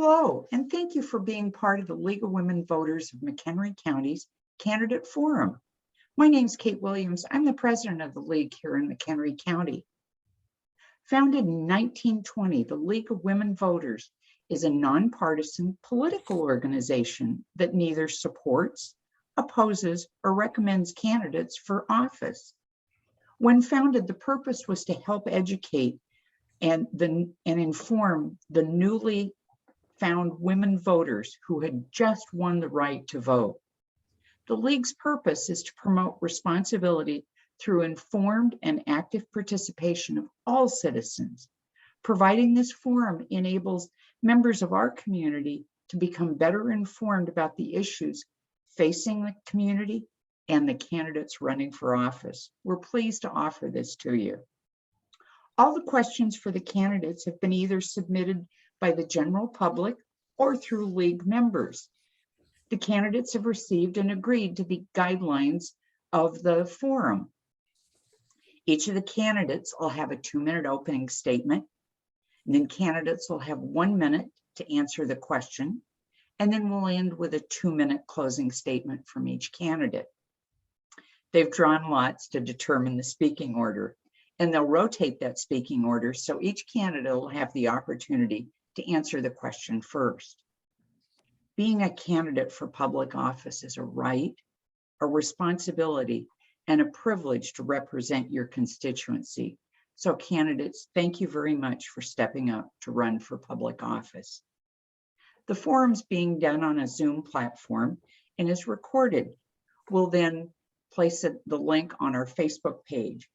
Hello, and thank you for being part of the League of Women Voters of McHenry County's Candidate Forum. My name is Kate Williams. I'm the president of the League here in McHenry County. Founded in 1920, the League of Women Voters is a nonpartisan political organization that neither supports, opposes, or recommends candidates for office. When founded, the purpose was to help educate and inform the newly found women voters who had just won the right to vote. The League's purpose is to promote responsibility through informed and active participation of all citizens. Providing this forum enables members of our community to become better informed about the issues facing the community and the candidates running for office. We're pleased to offer this to you. All the questions for the candidates have been either submitted by the general public or through League members. The candidates have received and agreed to the guidelines of the forum. Each of the candidates will have a 2-minute opening statement, and then candidates will have 1 minute to answer the question, and then we'll end with a 2-minute closing statement from each candidate. They've drawn lots to determine the speaking order, and they'll rotate that speaking order so each candidate will have the opportunity to answer the question first. Being a candidate for public office is a right, a responsibility, and a privilege to represent your constituency. So candidates, thank you very much for stepping up to run for public office. The forum's being done on a Zoom platform and is recorded. We'll then place the link on our Facebook page.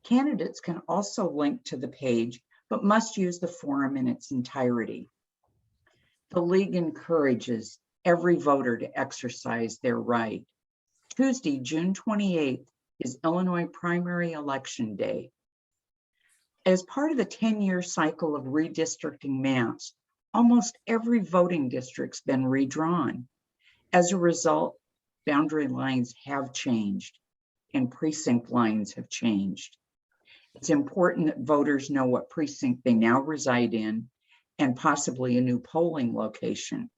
Candidates can also link to the page, but must use the forum in its entirety. The League encourages every voter to exercise their right. Tuesday, June 28th is Illinois primary election day. As part of the 10-year cycle of redistricting maps, almost every voting district's been redrawn. As a result, boundary lines have changed and precinct lines have changed. It's important that voters know what precinct they now reside in and possibly a new polling location.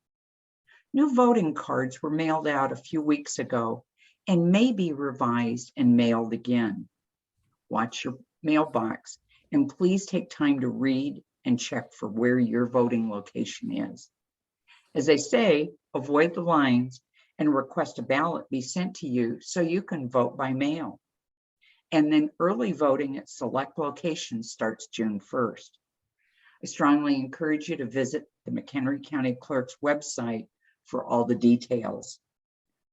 New voting cards were mailed out a few weeks ago and may be revised and mailed again. Watch your mailbox and please take time to read and check for where your voting location is. As they say, avoid the lines and request a ballot be sent to you so you can vote by mail. And then early voting at select locations starts June 1st. I strongly encourage you to visit the McHenry County Clerk's website for all the details.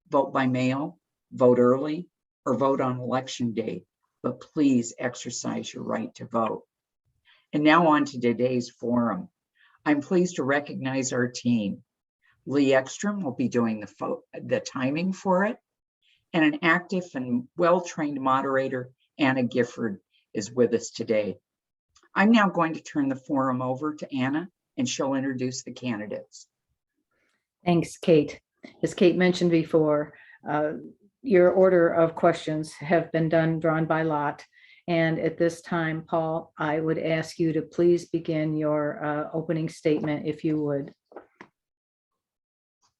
Vote by mail, vote early, or vote on election day, but please exercise your right to vote. And now on to today's forum. I'm pleased to recognize our team. Lee Ekstrom will be doing the timing for it, and an active and well-trained moderator, Anna Gifford, is with us today. I'm now going to turn the forum over to Anna, and she'll introduce the candidates. Thanks, Kate. As Kate mentioned before, your order of questions have been drawn by lot. And at this time, Paul, I would ask you to please begin your opening statement, if you would.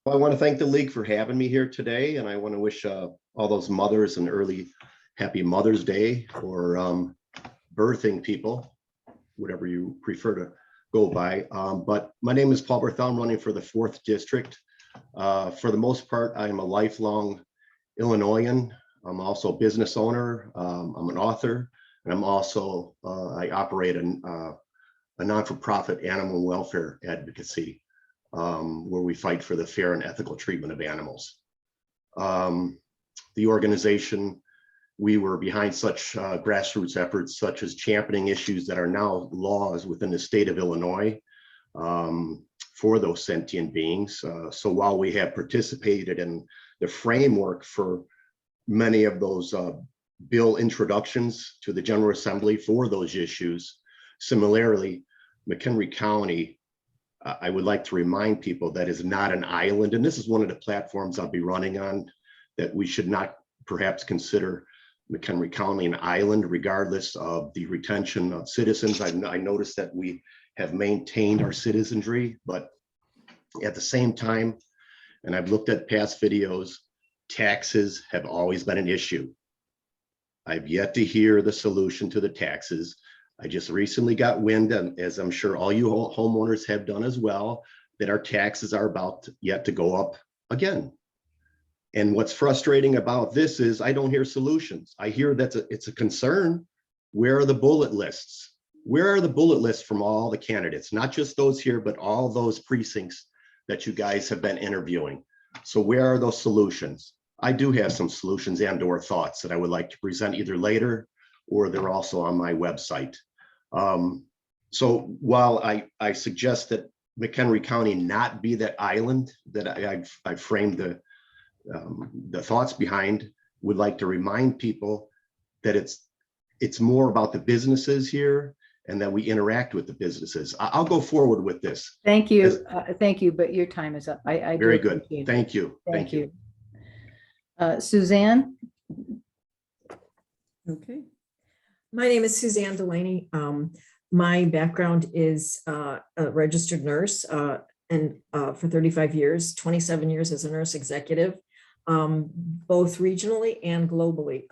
Well, I want to thank the League for having me here today, and I want to wish all those mothers an early happy Mother's Day, or birthing people, whatever you prefer to go by. But my name is Paul Berthel. I'm running for the 4th District. For the most part, I'm a lifelong Illinoisan. I'm also a business owner. I'm an author, and I'm also, I operate a non-for-profit animal welfare advocacy, where we fight for the fair and ethical treatment of animals. The organization, we were behind such grassroots efforts, such as championing issues that are now laws within the state of Illinois for those sentient beings. So while we have participated in the framework for many of those bill introductions to the General Assembly for those issues, similarly, McHenry County, I would like to remind people that is not an island, and this is one of the platforms I'll be running on, that we should not perhaps consider McHenry County an island, regardless of the retention of citizens. I noticed that we have maintained our citizenry, but At the same time, and I've looked at past videos, taxes have always been an issue. I've yet to hear the solution to the taxes. I just recently got wind, and as I'm sure all you homeowners have done as well, that our taxes are about yet to go up again. And what's frustrating about this is I don't hear solutions. I hear that it's a concern. Where are the bullet lists? Where are the bullet lists from all the candidates, not just those here, but all those precincts that you guys have been interviewing? So where are those solutions? I do have some solutions and or thoughts that I would like to present either later, or they're also on my website. So while I suggest that McHenry County not be that island that I framed the thoughts behind, would like to remind people that it's more about the businesses here and that we interact with the businesses. I'll go forward with this. Thank you. Thank you, but your time is up. I Very do good. appreciate it. Thank you. Thank you. Suzanne? Okay. My name is Suzanne Delaney. My background is a registered nurse and for 35 years, 27 years as a nurse executive, both regionally and globally,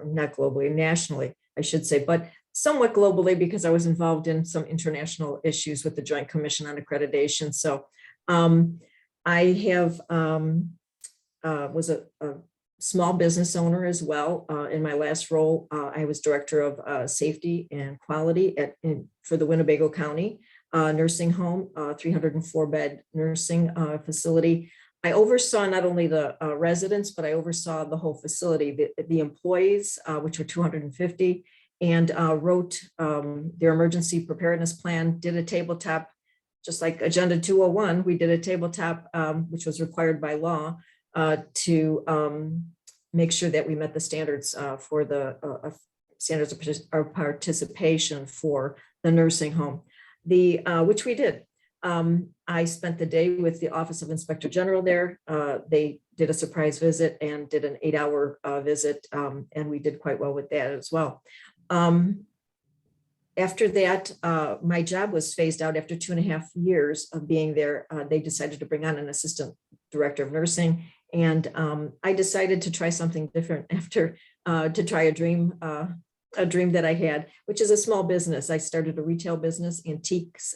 not globally, nationally, I should say, but somewhat globally because I was involved in some international issues with the Joint Commission on Accreditation. So I have was a small business owner as well. In my last role, I was director of safety and quality for the Winnebago County nursing home, 304-bed nursing facility. I oversaw not only the residents, but I oversaw the whole facility, the employees, which were 250, and wrote their emergency preparedness plan, did a tabletop, just like Agenda 201, we did a tabletop, which was required by law, to make sure that we met the standards for the standards of participation for the nursing home, which we did. I spent the day with the Office of Inspector General there. They did a surprise visit and did an 8-hour visit, and we did quite well with that as well. After that, my job was phased out after 2.5 years of being there. They decided to bring on an assistant director of nursing. And I decided to try something different after to try a dream that I had, which is a small business. I started a retail business, antiques,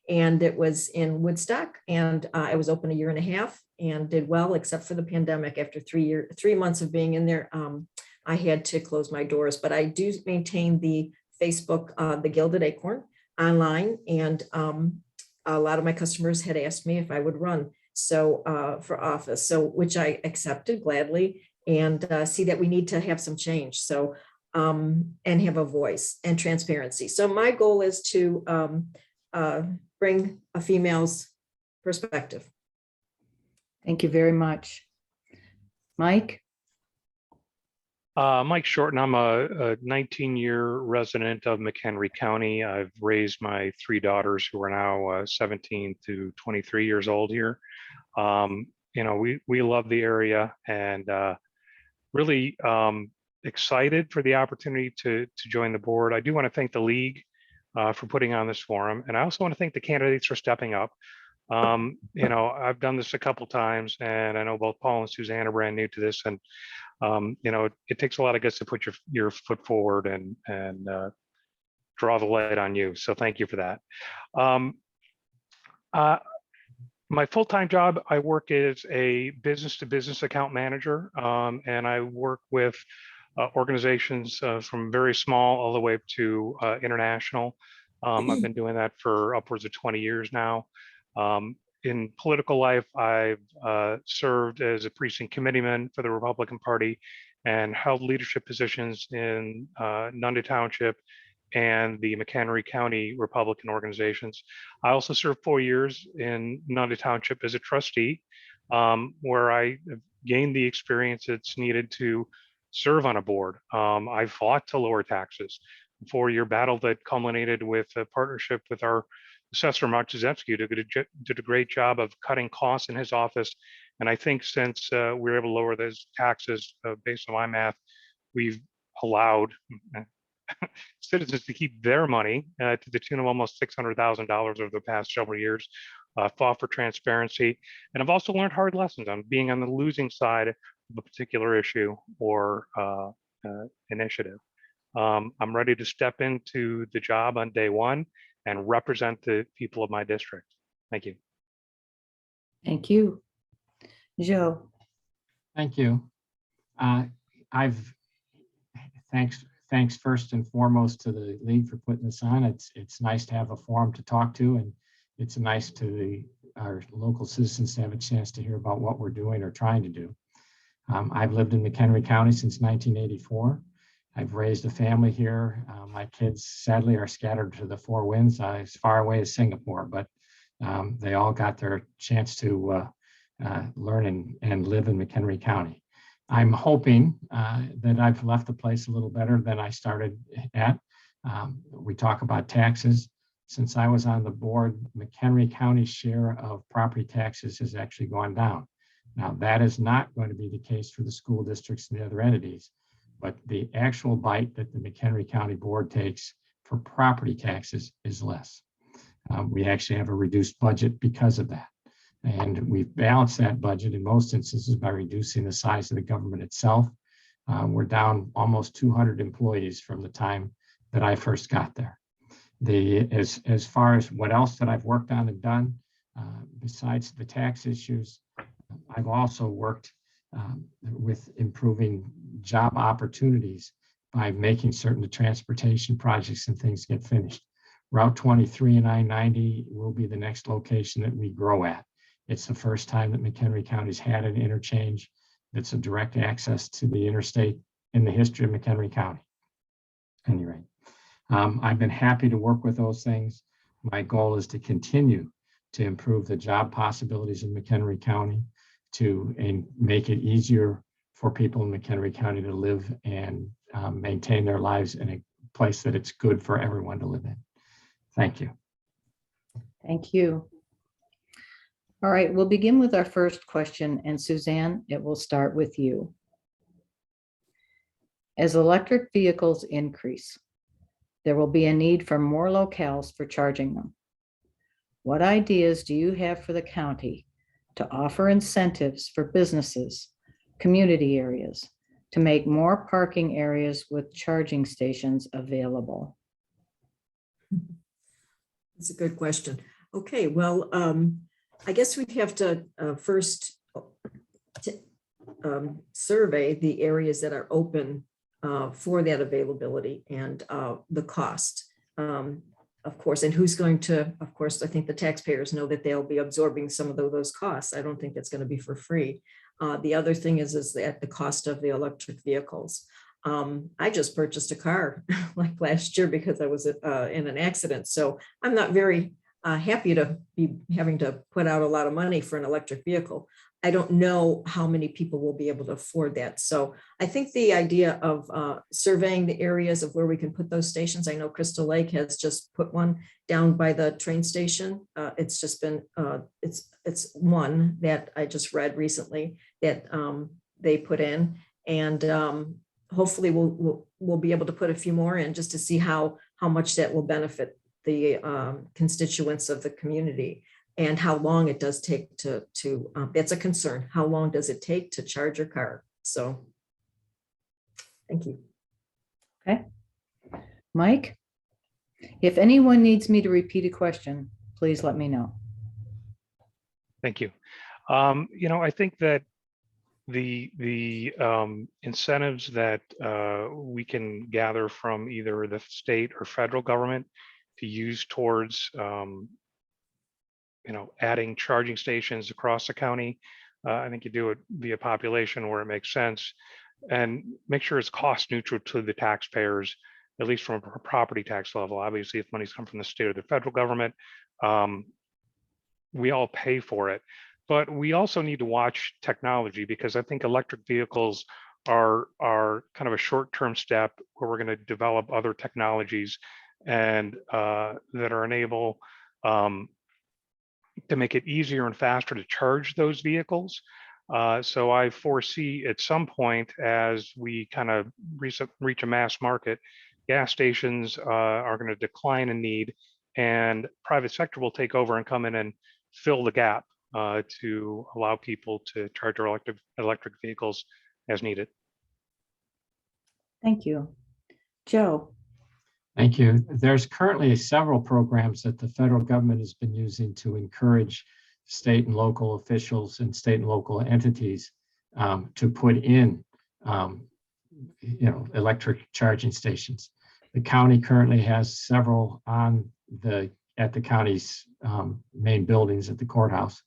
and it was in Woodstock. And I was open 1.5 years and did well, except for the pandemic. After 3 months of being in there, I had to close my doors. But I do maintain the Facebook, the Gilded Acorn, online, and a lot of my customers had asked me if I would run for office, which I accepted gladly, and see that we need to have some change, and have a voice and transparency. So my goal is to bring a female's perspective. Thank you very much. Mike? Mike Shorten, I'm a 19-year resident of McHenry County. I've raised my 3 daughters who are now 17 to 23 years old here. We love the area, and really excited for the opportunity to join the board. I do want to thank the league for putting on this forum, and I also want to thank the candidates for stepping up. I've done this a couple times, and I know both Paul and Suzanne are brand new to this, and it takes a lot of guts to put your foot forward and draw the light on you. So thank you for that. My full-time job, I work as a business-to-business account manager, and I work with organizations from very small all the way up to international. I've been doing that for upwards of 20 years now. In political life, I've served as a precinct committeeman for the Republican Party and held leadership positions in Nunde Township and the McHenry County Republican organizations. I also served 4 years in Nunde Township as a trustee, where I gained the experience that's needed to serve on a board. I fought to lower taxes. A 4-year battle that culminated with a partnership with our Assessor Mark Zezewski, did a great job of cutting costs in his office. And I think since we were able to lower those taxes, based on my math, we've allowed citizens to keep their money to the tune of almost $600,000 over the past several years, fought for transparency, and I've also learned hard lessons on being on the losing side of a particular issue or initiative. I'm ready to step into the job on day one and represent the people of my district. Thank you. Thank you. Joe. Thank you. Thanks first and foremost to the league for putting this on. It's nice to have a forum to talk to, and it's nice to our local citizens to have a chance to hear about what we're doing or trying to do. I've lived in McHenry County since 1984. I've raised a family here. My kids sadly are scattered to the four winds as far away as Singapore, but they all got their chance to learn and live in McHenry County. I'm hoping that I've left the place a little better than I started at. We talk about taxes. Since I was on the board, McHenry County's share of property taxes has actually gone down. Now, that is not going to be the case for the school districts and the other entities, but the actual bite that the McHenry County Board takes for property taxes is less. We actually have a reduced budget because of that. And we've balanced that budget in most instances by reducing the size of the government itself. We're down almost 200 employees from the time that I first got there. As far as what else that I've worked on and done, besides the tax issues, I've also worked with improving job opportunities by making certain the transportation projects and things get finished. Route 23 and I-90 will be the next location that we grow at. It's the first time that McHenry County's had an interchange that's a direct access to the interstate in the history of McHenry County. Anyway, I've been happy to work with those things. My goal is to continue to improve the job possibilities in McHenry County, and make it easier for people in McHenry County to live and maintain their lives in a place that it's good for everyone to live in. Thank you. Thank you. All right, we'll begin with our first question, and Suzanne, it will start with you. As electric vehicles increase, there will be a need for more locales for charging them. What ideas do you have for the county to offer incentives for businesses, community areas, to make more parking areas with charging stations available? That's a good question. Okay, well, I guess we'd have to first survey the areas that are open for that availability and the cost, of course, and who's going to, of course, I think the taxpayers know that they'll be absorbing some of those costs. I don't think it's going to be for free. The other thing is that the cost of the electric vehicles. I just purchased a car like last year because I was in an accident. So I'm not very happy to be having to put out a lot of money for an electric vehicle. I don't know how many people will be able to afford that. So I think the idea of surveying the areas of where we can put those stations. I know Crystal Lake has just put one down by the train station. It's just been, it's one that I just read recently that they put in, and hopefully we'll be able to put a few more in just to see how much that will benefit the constituents of the community, and how long it does take to that's a concern. How long does it take to charge your car? So thank you. Okay. Mike, if anyone needs me to repeat a question, please let me know. Thank you. I think that the incentives that we can gather from either the state or federal government to use towards adding charging stations across the county, I think you do it via population where it makes sense, and make sure it's cost neutral to the taxpayers, at least from a property tax level. Obviously, if money's come from the state or the federal government, we all pay for it. But we also need to watch technology, because I think electric vehicles are kind of a short-term step where we're going to develop other technologies and that are enable to make it easier and faster to charge those vehicles. So I foresee at some point, as we kind of reach a mass market, gas stations are going to decline in need, and private sector will take over and come in and fill the gap to allow people to charge their electric vehicles as needed. Thank you. Joe? Thank you. There's currently several programs that the federal government has been using to encourage state and local officials and state and local entities to put in, electric charging stations. The county currently has several at the county's main buildings at the courthouse.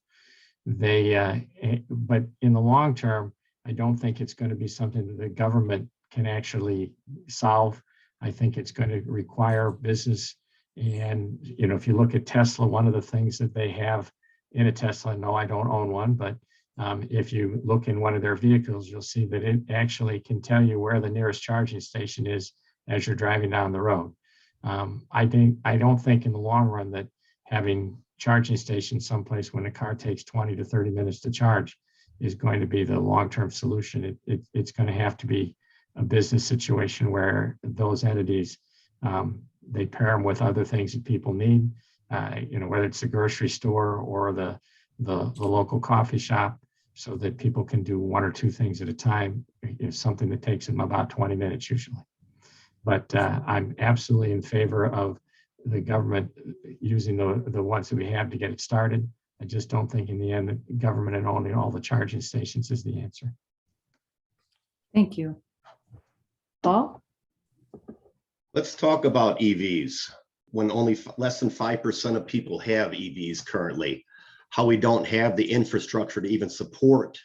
But in the long term, I don't think it's going to be something that the government can actually solve. I think it's going to require business. And, if you look at Tesla, one of the things that they have in a Tesla, no, I don't own one, but if you look in one of their vehicles, you'll see that it actually can tell you where the nearest charging station is as you're driving down the road. I don't think in the long run that having charging stations someplace when a car takes 20 to 30 minutes to charge is going to be the long-term solution. It's going to have to be a business situation where those entities, they pair them with other things that people need, whether it's the grocery store or the local coffee shop, so that people can do one or two things at a time. It's something that takes them about 20 minutes usually. But I'm absolutely in favor of the government using the ones that we have to get it started. I just don't think in the end the government and owning all the charging stations is the answer. Thank you. Paul? Let's talk about EVs. When only less than 5% of people have EVs currently, how we don't have the infrastructure to even support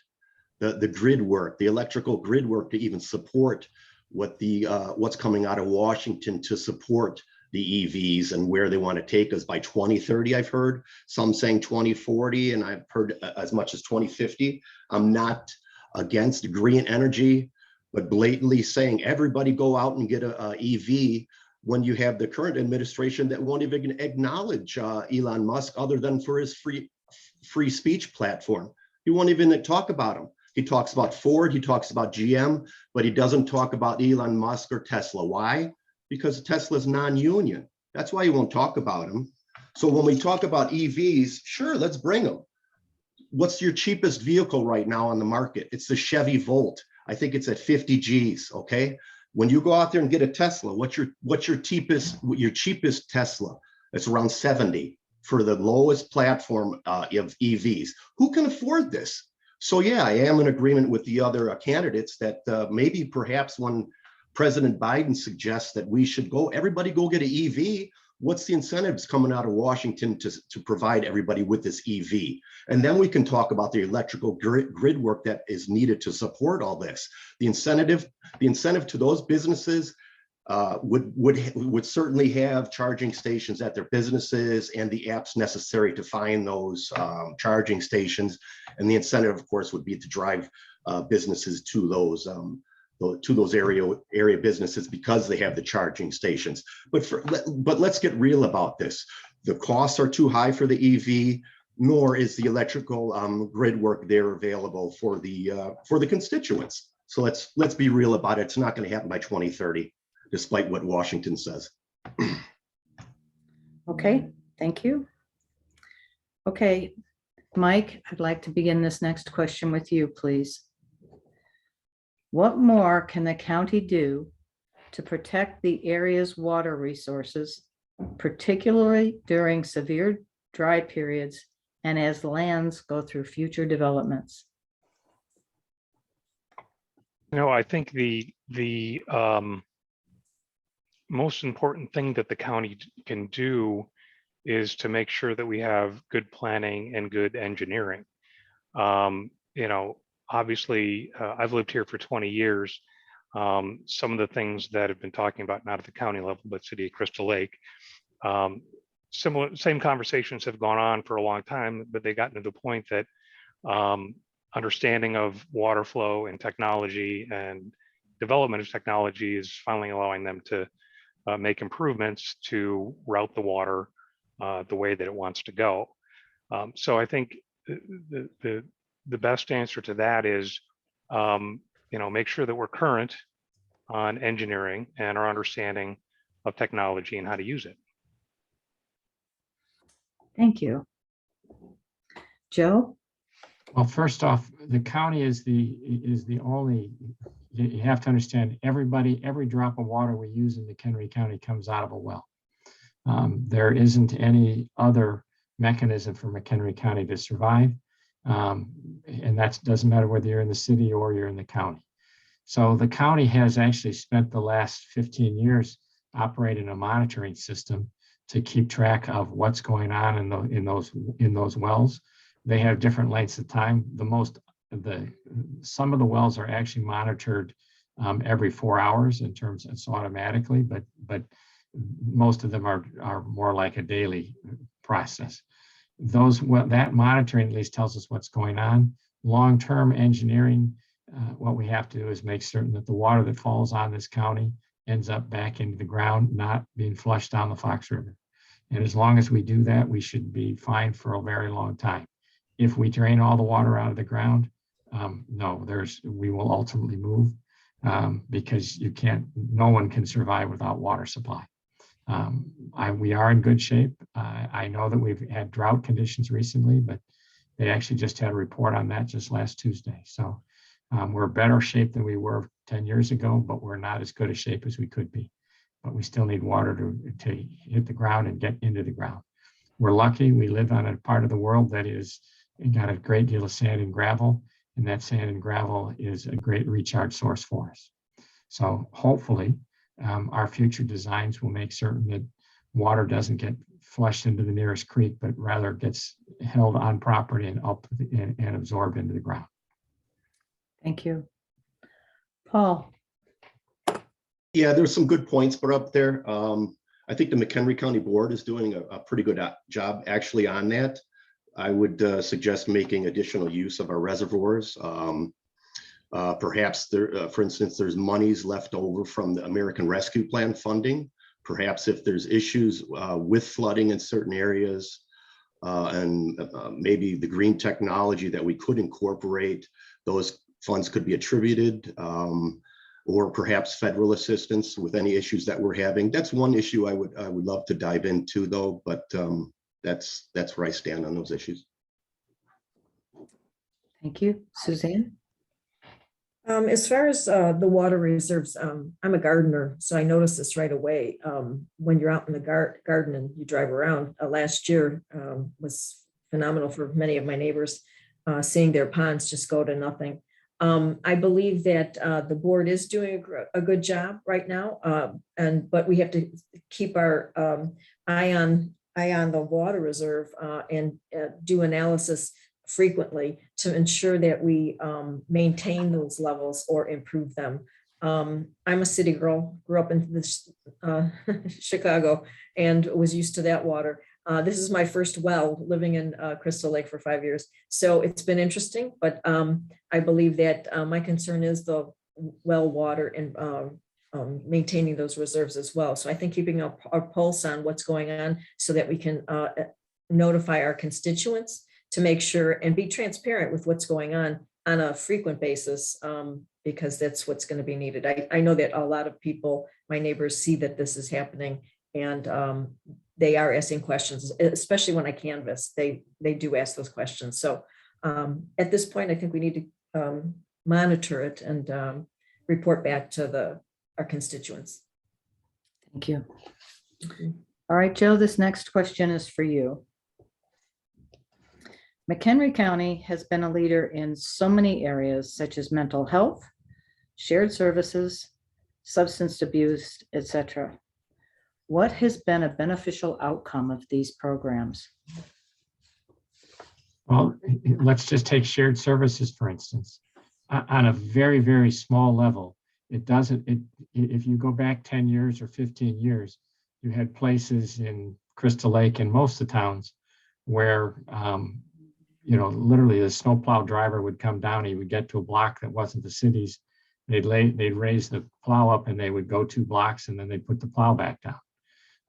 the grid work, the electrical grid work to even support what's coming out of Washington to support the EVs and where they want to take us by 2030. I've heard some saying 2040, and I've heard as much as 2050. I'm not against green energy, but blatantly saying everybody go out and get a EV when you have the current administration that won't even acknowledge Elon Musk other than for his free speech platform. He won't even talk about him. He talks about Ford, he talks about GM, but he doesn't talk about Elon Musk or Tesla. Why? Because Tesla is non-union. That's why he won't talk about him. So when we talk about EVs, sure, let's bring them. What's your cheapest vehicle right now on the market? It's the Chevy Volt. I think it's at 50 G's, okay? When you go out there and get a Tesla, what's your cheapest Tesla? It's around 70 for the lowest platform of EVs. Who can afford this? So yeah, I am in agreement with the other candidates that maybe perhaps when President Biden suggests that we should everybody go get an EV, what's the incentives coming out of Washington to provide everybody with this EV? And then we can talk about the electrical grid work that is needed to support all this. The incentive to those businesses would certainly have charging stations at their businesses and the apps necessary to find those charging stations. And the incentive, of course, would be to drive businesses to those area businesses because they have the charging stations. But let's get real about this. The costs are too high for the EV, nor is the electrical grid work there available for the constituents. So let's be real about it. It's not going to happen by 2030. Despite what Washington says. Okay, thank you. Okay, Mike, I'd like to begin this next question with you, please. What more can the county do to protect the area's water resources, particularly during severe dry periods and as lands go through future developments? I think the most important thing that the county can do is to make sure that we have good planning and good engineering. Obviously, I've lived here for 20 years. Some of the things that have been talking about, not at the county level, but City of Crystal Lake, same conversations have gone on for a long time, but they gotten to the point that understanding of water flow and technology and development of technology is finally allowing them to make improvements to route the water the way that it wants to go. So I think the best answer to that is, make sure that we're current on engineering and our understanding of technology and how to use it. Thank you. Joe? Well, first off, the county is the only, you have to understand, every drop of water we use in McHenry County comes out of a well. There isn't any other mechanism for McHenry County to survive. And that doesn't matter whether you're in the city or you're in the county. So the county has actually spent the last 15 years operating a monitoring system to keep track of what's going on in those wells. They have different lengths of time. Some of the wells are actually monitored every 4 hours in terms, it's automatically, but most of them are more like a daily process. That monitoring at least tells us what's going on. Long-term engineering, what we have to do is make certain that the water that falls on this county ends up back into the ground, not being flushed down the Fox River. And as long as we do that, we should be fine for a very long time. If we drain all the water out of the ground, no, we will ultimately move because no one can survive without water supply. We are in good shape. I know that we've had drought conditions recently, but they actually just had a report on that just last Tuesday. So we're better shape than we were 10 years ago, but we're not as good a shape as we could be. But we still need water to hit the ground and get into the ground. We're lucky. We live on a part of the world that is got a great deal of sand and gravel, and that sand and gravel is a great recharge source for us. So hopefully our future designs will make certain that water doesn't get flushed into the nearest creek, but rather gets held on property and up and absorbed into the ground. Thank you. Paul? Yeah, there's some good points put up there. I think the McHenry County Board is doing a pretty good job actually on that. I would suggest making additional use of our reservoirs. Perhaps for instance, there's monies left over from the American Rescue Plan funding. Perhaps if there's issues with flooding in certain areas and maybe the green technology that we could incorporate, those funds could be attributed or perhaps federal assistance with any issues that we're having. That's one issue I would love to dive into though, but that's where I stand on those issues. Thank you. Suzanne? As far as the water reserves, I'm a gardener, so I noticed this right away. When you're out in the garden and you drive around, last year was phenomenal for many of my neighbors, seeing their ponds just go to nothing. I believe that the board is doing a good job right now, but we have to keep our eye on the water reserve and do analysis frequently to ensure that we maintain those levels or improve them. I'm a city girl, grew up in this Chicago and was used to that water. This is my first well living in Crystal Lake for 5 years. So it's been interesting, but I believe that my concern is the well water and maintaining those reserves as well. So I think keeping a pulse on what's going on so that we can notify our constituents to make sure and be transparent with what's going on a frequent basis, because that's what's going to be needed. I know that a lot of people, my neighbors, see that this is happening and they are asking questions, especially when I canvass, they do ask those questions. So at this point, I think we need to monitor it and report back to our constituents. Thank you. All right, Joe, this next question is for you. McHenry County has been a leader in so many areas such as mental health, shared services, substance abuse, etc. What has been a beneficial outcome of these programs? Well, let's just take shared services, for instance. On a very, very small level, if you go back 10 years or 15 years, you had places in Crystal Lake and most of the towns where literally the snowplow driver would come down, he would get to a block that wasn't the city's, they'd raise the plow up and they would go 2 blocks and then they'd put the plow back down.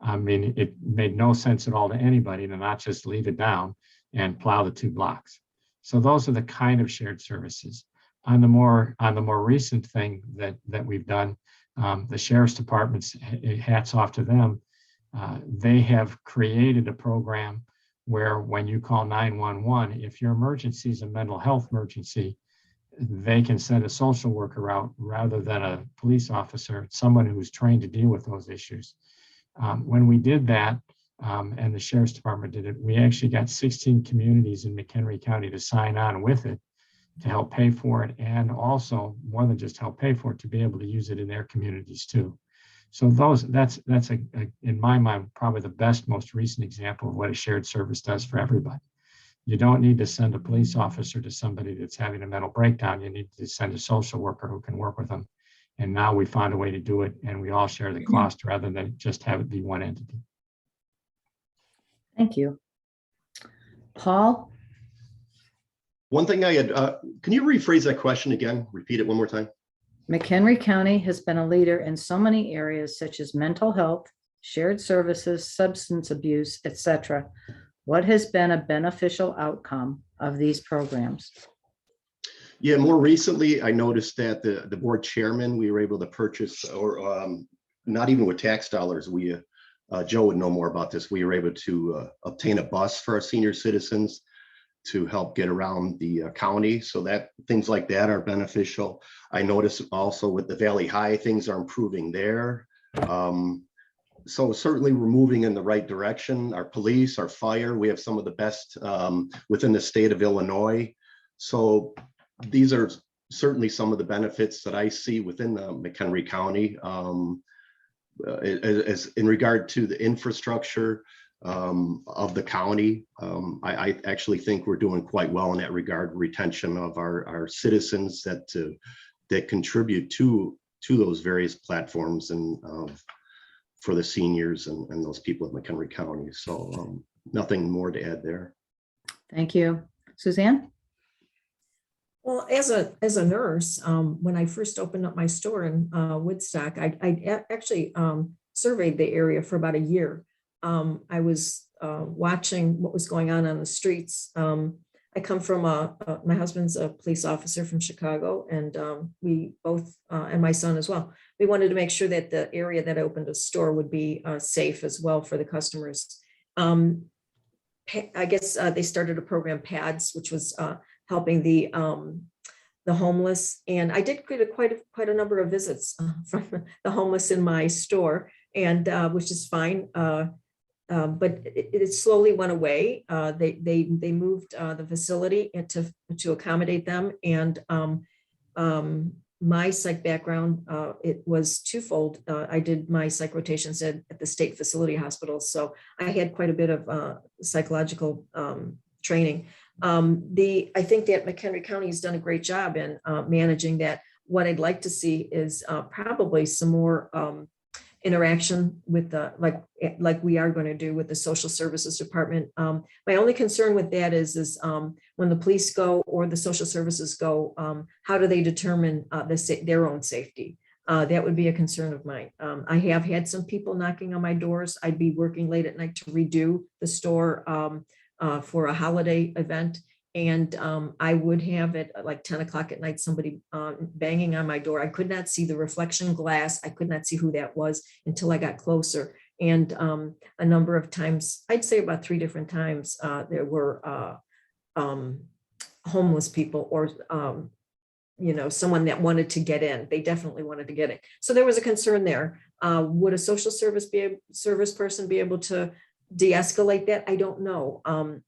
I mean, it made no sense at all to anybody to not just leave it down and plow the 2 blocks. So those are the kind of shared services. On the more recent thing that we've done, the sheriff's departments, hats off to them, they have created a program where when you call 911, if your emergency is a mental health emergency, they can send a social worker out rather than a police officer, someone who's trained to deal with those issues. When we did that, and the Sheriff's Department did it, we actually got 16 communities in McHenry County to sign on with it to help pay for it, and also more than just help pay for it, to be able to use it in their communities too. So that's in my mind, probably the best, most recent example of what a shared service does for everybody. You don't need to send a police officer to somebody that's having a mental breakdown. You need to send a social worker who can work with them. And now we found a way to do it, and we all share the cost rather than just have it be one entity. Thank you. Paul? One thing I had, can you rephrase that question again? Repeat it one more time. McHenry County has been a leader in so many areas such as mental health, shared services, substance abuse, etc. What has been a beneficial outcome of these programs? Yeah, more recently, I noticed that the board chairman, we were able to purchase, or not even with tax dollars, Joe would know more about this. We were able to obtain a bus for our senior citizens to help get around the county. So that things like that are beneficial. I noticed also with the Valley High, things are improving there. So certainly we're moving in the right direction. Our police, our fire, we have some of the best within the state of Illinois. So these are certainly some of the benefits that I see within the McHenry County. As in regard to the infrastructure of the county, I actually think we're doing quite well in that regard. Retention of our citizens that contribute to those various platforms and for the seniors and those people of McHenry County. So nothing more to add there. Thank you. Suzanne? Well, as a nurse, when I first opened up my store in Woodstock, I actually surveyed the area for about a year. I was watching what was going on the streets. I come from my husband's a police officer from Chicago, and we both, and my son as well, we wanted to make sure that the area that opened a store would be safe as well for the customers. I guess they started a program, PADS, which was helping the homeless, and I did get quite a number of visits from the homeless in my store, and which is fine. But it slowly went away. They moved the facility to accommodate them, and my psych background, it was twofold. I did my psych rotations at the state facility hospital, so I had quite a bit of psychological training. I think that McHenry County has done a great job in managing that. What I'd like to see is probably some more interaction with the like we are going to do with the social services department. My only concern with that is when the police go or the social services go, how do they determine their own safety? That would be a concern of mine. I have had some people knocking on my doors. I'd be working late at night to redo the store for a holiday event. And I would have at like 10 o'clock at night, somebody banging on my door. I could not see the reflection glass. I could not see who that was until I got closer. And a number of times, I'd say about 3 different times, there were homeless people or, someone that wanted to get in. They definitely wanted to get in. So there was a concern there. Would a social service person be able to de-escalate that? I don't know.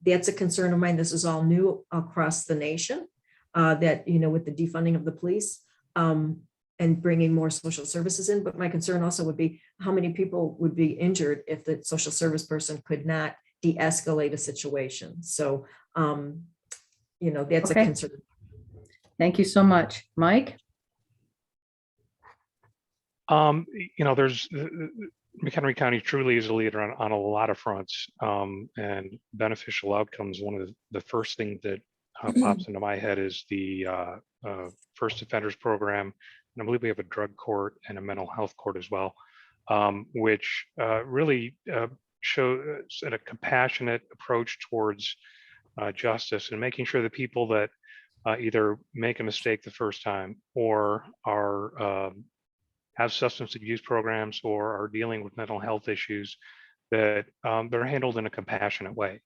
That's a concern of mine. This is all new across the nation, that, with the defunding of the police and bringing more social services in. But my concern also would be how many people would be injured if the social service person could not de-escalate a situation. So, that's Okay. a concern. Thank you so much. Mike? There's McHenry County truly is a leader on a lot of fronts, and beneficial outcomes. One of the first things that pops into my head is the first offenders program. And I believe we have a drug court and a mental health court as well, which really shows a compassionate approach towards justice and making sure that people that either make a mistake the first time or are have substance abuse programs or are dealing with mental health issues, that they're handled in a compassionate way.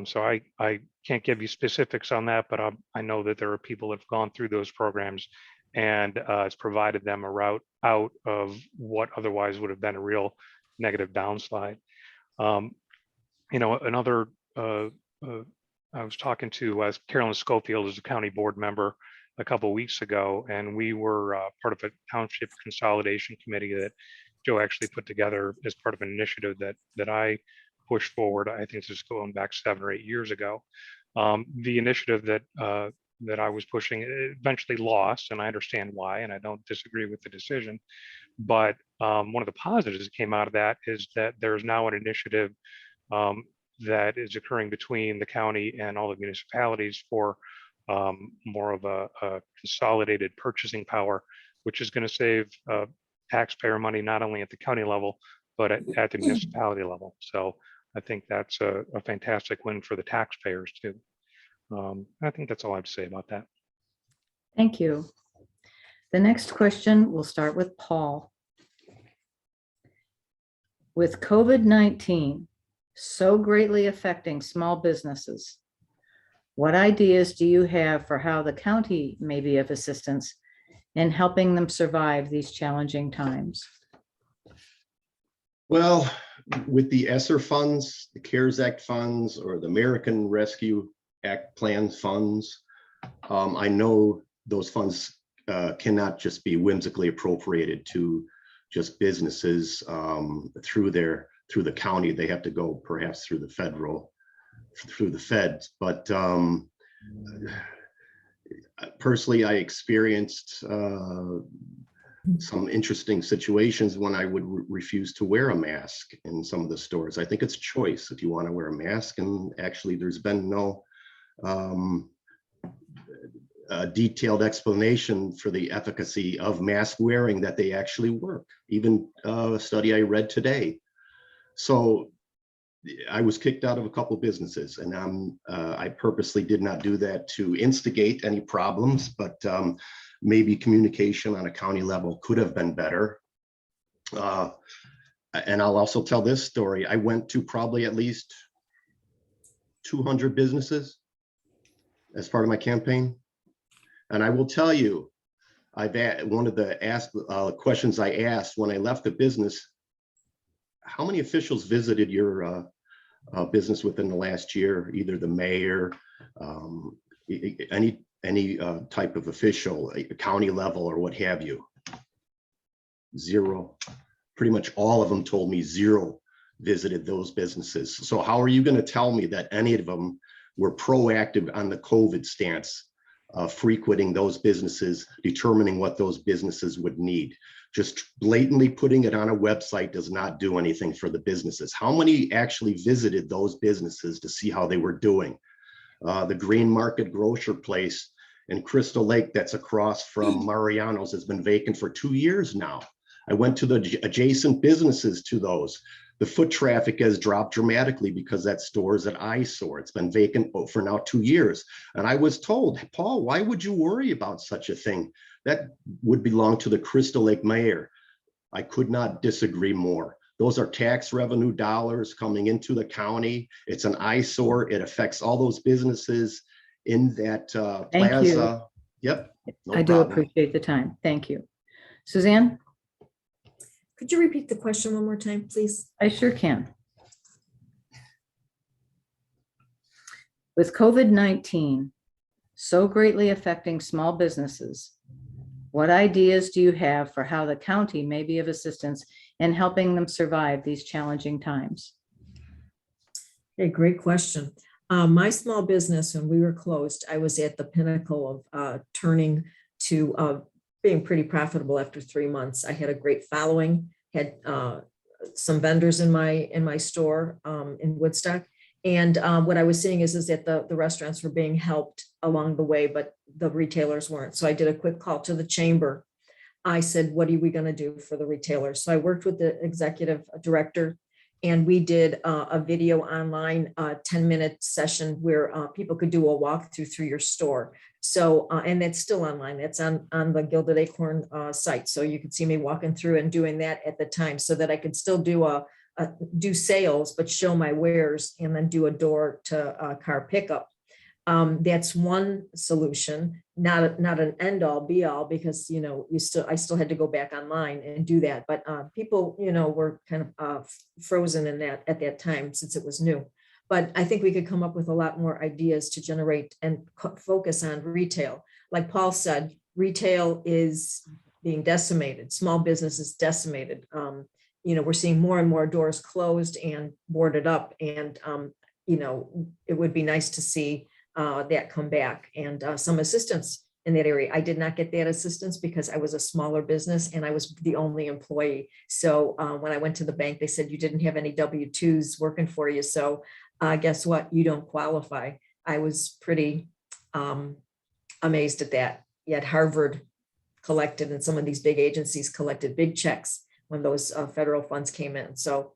So I can't give you specifics on that, but I know that there are people that have gone through those programs, and it's provided them a route out of what otherwise would have been a real negative downslide. Another, I was talking to Carolyn Schofield as a county board member a couple of weeks ago, and we were part of a township consolidation committee that Joe actually put together as part of an initiative that I pushed forward. I think this is going back 7 or 8 years ago. The initiative that I was pushing eventually lost, and I understand why, and I don't disagree with the decision. But one of the positives that came out of that is that there's now an initiative that is occurring between the county and all the municipalities for more of a consolidated purchasing power, which is going to save taxpayer money, not only at the county level, but at the municipality level. So I think that's a fantastic win for the taxpayers too. I think that's all I have to say about that. Thank you. The next question, we'll start with Paul. With COVID-19 so greatly affecting small businesses, what ideas do you have for how the county may be of assistance in helping them survive these challenging times? Well, with the ESSER funds, the CARES Act funds, or the American Rescue Act plans funds, I know those funds cannot just be whimsically appropriated to just businesses through the county. They have to go perhaps through the feds. But personally, I experienced some interesting situations when I would refuse to wear a mask in some of the stores. I think it's choice if you want to wear a mask, and actually there's been no detailed explanation for the efficacy of mask wearing, that they actually work. Even a study I read today. So I was kicked out of a couple businesses, and I purposely did not do that to instigate any problems, but maybe communication on a county level could have been better. And I'll also tell this story. I went to probably at least 200 businesses as part of my campaign. And I will tell you, one of the questions I asked when I left the business: how many officials visited your business within the last year? Either the mayor, any type of official, county level or what have you. Zero. Pretty much all of them told me zero visited those businesses. So how are you going to tell me that any of them were proactive on the COVID stance, frequenting those businesses, determining what those businesses would need? Just blatantly putting it on a website does not do anything for the businesses. How many actually visited those businesses to see how they were doing? The Green Market Grocer place in Crystal Lake that's across from Mariano's has been vacant for 2 years now. I went to the adjacent businesses to those. The foot traffic has dropped dramatically because that store is an eyesore. It's been vacant for now 2 years. And I was told, Paul, why would you worry about such a thing? That would belong to the Crystal Lake mayor. I could not disagree more. Those are tax revenue dollars coming into the county. It's an eyesore. It affects all those businesses in that Thank plaza. you. Yep. No I do problem. appreciate the time. Thank you. Suzanne? Could you repeat the question one more time, please? I sure can. With COVID-19 so greatly affecting small businesses, what ideas do you have for how the county may be of assistance in helping them survive these challenging times? Okay, great question. My small business, when we were closed, I was at the pinnacle of turning to being pretty profitable after 3 months. I had a great following, had some vendors in my store in Woodstock. And what I was seeing is that the restaurants were being helped along the way, but the retailers weren't. So I did a quick call to the chamber. I said, what are we going to do for the retailers? So I worked with the executive director, and we did a video online, 10-minute session where people could do a walkthrough through your store. So, and that's still online. That's on the Gilded Acorn site. So you could see me walking through and doing that at the time, so that I could still do a do sales, but show my wares and then do a door to car pickup. That's one solution, not an end all be all, because, you know, I still had to go back online and do that. But people, you know, were kind of frozen in that at that time since it was new. But I think we could come up with a lot more ideas to generate and focus on retail. Like Paul said, retail is being decimated. Small business is decimated. You know, we're seeing more and more doors closed and boarded up. And, you know, it would be nice to see that come back and some assistance in that area. I did not get that assistance because I was a smaller business and I was the only employee. So when I went to the bank, they said you didn't have any W-2s working for you. So guess what? You don't qualify. I was pretty amazed at that. Yet Harvard collected and some of these big agencies collected big checks when those federal funds came in. So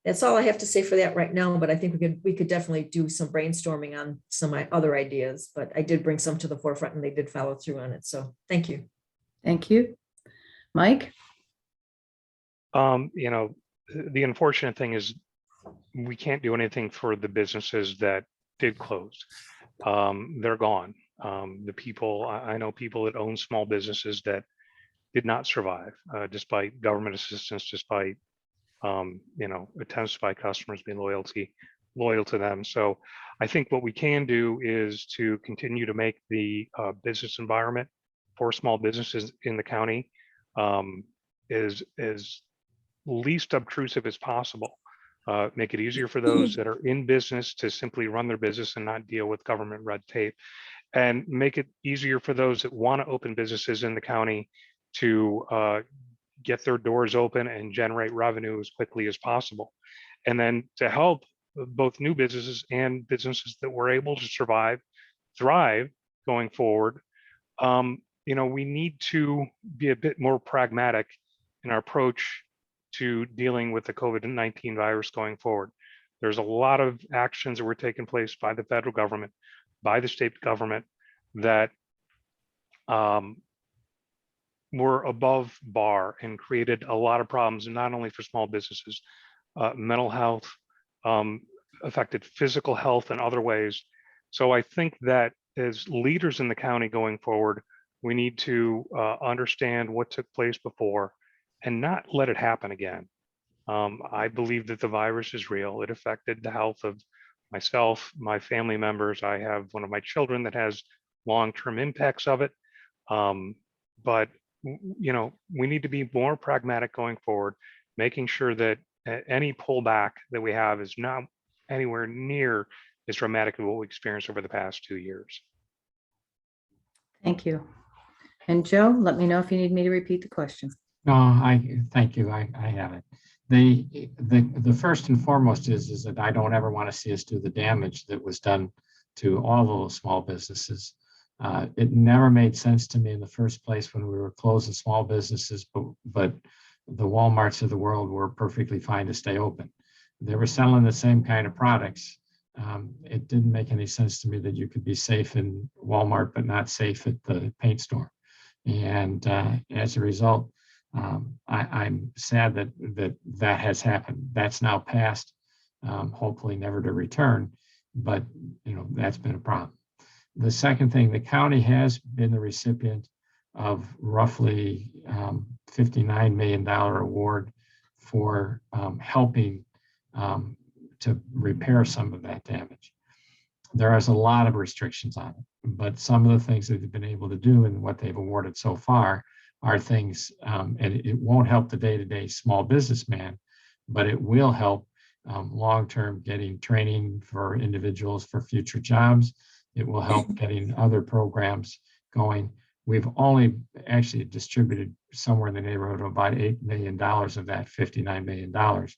that's all I have to say for that right now, but I think we could definitely do some brainstorming on some other ideas, but I did bring some to the forefront and they did follow through on it. So thank you. Thank you. Mike? You know, the unfortunate thing is we can't do anything for the businesses that did close. They're gone. The people, I know people that own small businesses that did not survive despite government assistance, despite you know, attempts by customers being loyal to them. So I think what we can do is to continue to make the business environment for small businesses in the county is least obtrusive as possible. Make it easier for those that are in business to simply run their business and not deal with government red tape, and make it easier for those that want to open businesses in the county to get their doors open and generate revenue as quickly as possible. And then to help both new businesses and businesses that were able to survive, thrive going forward, you know, we need to be a bit more pragmatic in our approach to dealing with the COVID-19 virus going forward. There's a lot of actions that were taking place by the federal government, by the state government, that were above bar and created a lot of problems, not only for small businesses, mental health, affected physical health in other ways. So I think that as leaders in the county going forward, we need to understand what took place before and not let it happen again. I believe that the virus is real. It affected the health of myself, my family members. I have one of my children that has long-term impacts of it. But you know, we need to be more pragmatic going forward, making sure that any pullback that we have is not anywhere near as dramatic as what we experienced over the past 2 years. Thank you. And Joe, let me know if you need me to repeat the question. No, thank you. I have it. The first and foremost is that I don't ever want to see us do the damage that was done to all those small businesses. It never made sense to me in the first place when we were closing small businesses, but the Walmarts of the world were perfectly fine to stay open. They were selling the same kind of products. It didn't make any sense to me that you could be safe in Walmart, but not safe at the paint store. And as a result, I'm sad that has happened. That's now passed, hopefully never to return, but you know, that's been a problem. The second thing, the county has been the recipient of roughly $59 million award for helping to repair some of that damage. There is a lot of restrictions on it, but some of the things that they've been able to do and what they've awarded so far are things, and it won't help the day-to-day small businessman, but it will help long-term getting training for individuals for future jobs. It will help getting other programs going. We've only actually distributed somewhere in the neighborhood of about $8 million of that $59 million.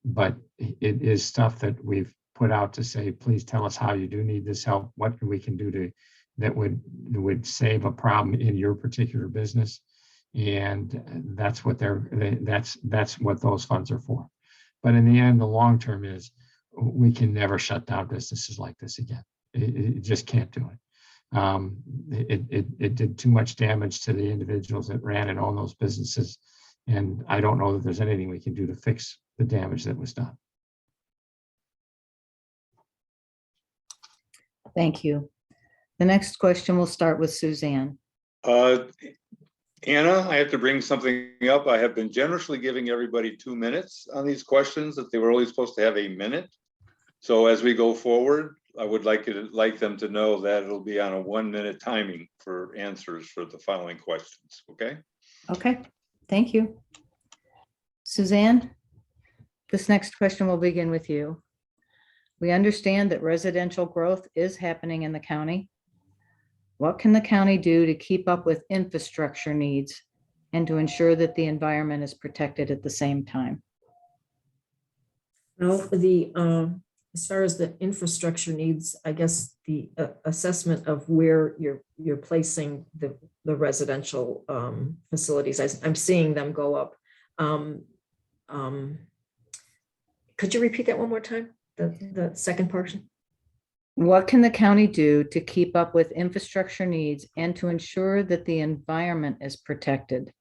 But it is stuff that we've put out to say, please tell us how you do need this help. What we can do that would save a problem in your particular business. And that's what that's what those funds are for. But in the end, the long term is we can never shut down businesses like this again. It just can't do it. It did too much damage to the individuals that ran and own those businesses. And I don't know that there's anything we can do to fix the damage that was done. Thank you. The next question will start with Suzanne. Anna, I have to bring something up. I have been generously giving everybody 2 minutes on these questions that they were only supposed to have a minute. So as we go forward, I would like them to know that it'll be on a 1 minute timing for answers for the following questions. Okay. Okay, thank you. Suzanne, this next question will begin with you. We understand that residential growth is happening in the county. What can the county do to keep up with infrastructure needs and to ensure that the environment is protected at the same time? Well, as far as the infrastructure needs, I guess the assessment of where you're placing the residential facilities, I'm seeing them go up. Could you repeat that one more time? The second portion? What can the county do to keep up with infrastructure needs and to ensure that the environment is protected?